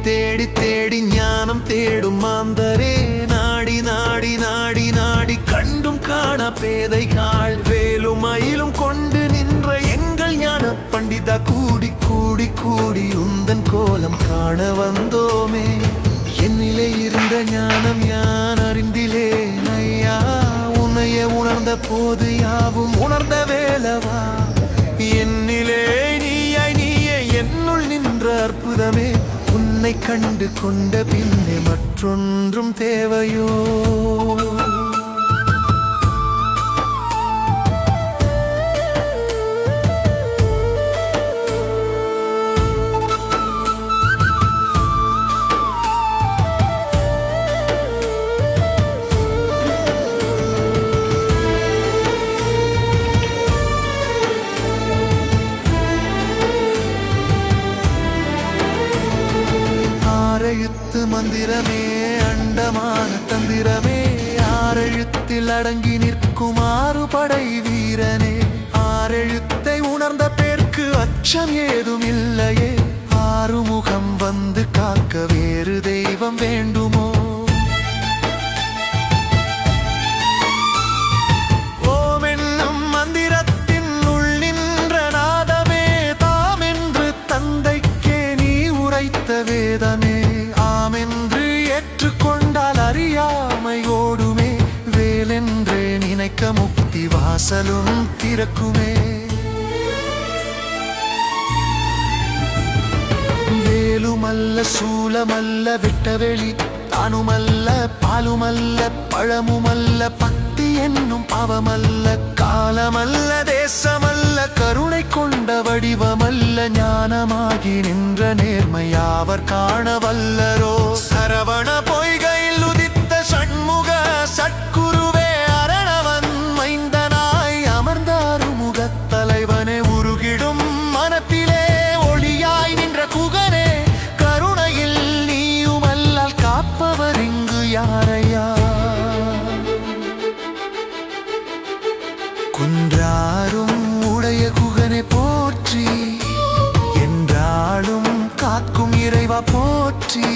தேடி தேடி ஞானம் தேடும் மாந்தரே, நாடி நாடி நாடி நாடி கண்டும் காண பேதைகள், வேலும் மயிலும் கொண்டு நின்ற எங்கள் ஞான பண்டிதா, கூடி கூடி கூடி உந்தன் கோலம் காண வந்தோமே. என்னிலே இருந்த ஞானம் யான் அறிந்திலேன் ஐயா, உன்னையே உணர்ந்த போது யாவும் உணர்ந்த வேலவா. என்னிலே நீயாய் நீயே என்னுள் நின்ற அற்புதமே, உன்னை கண்டு கொண்ட பின்னே மற்றொன்றும் தேவையோ. ஆரெழுத்து மந்திரமே அண்டமான தந்திரமே, ஆரெழுத்தில் அடங்கி நிற்கும் ஆறுபடை வீரனே, ஆரெழுத்தை உணர்ந்த பேர்க்கு அச்சம் ஏதும் இல்லையே. ஆறுமுகம் வந்து காக்க வேறு தெய்வம் வேண்டுமோ. ஓம் என்னும் மந்திரத்தின் உள் நின்ற நாதமே, தாம் என்று தந்தைக்கே நீ உரைத்த வேதமே, ஆமென்று ஏற்றுக்கொண்டால் அறியாமை ஓடுமே, வேலென்றே நினைக்க முக்தி வாசலும் திறக்குமே. வேலுமல்ல சூலமல்ல வெட்டவெளி, தானுமல்ல பாலுமல்ல பழமுமல்ல, பக்தி என்னும் பாவமல்ல, காலமல்ல தேசமல்ல, கருணை கொண்ட வடிவமல்ல, ஞானமாகி நின்ற நேர்மையாவர் காண வல்லரோ. சரவண பொய்கையில் உதித்த சண்முக சட்குருவே, அரணவன் மைந்தனாய் அமர்ந்த அருமுகத் தலைவனே, உருகிடும் மனத்திலே ஒளியாய் நின்ற குகனே, கருணையில் நீயுமல்லால் காப்பவர் இங்கு யாரையா. குன்றாரும் உடைய குகனை போற்றி, என்றாலும் காக்கும் இறைவா போற்றி.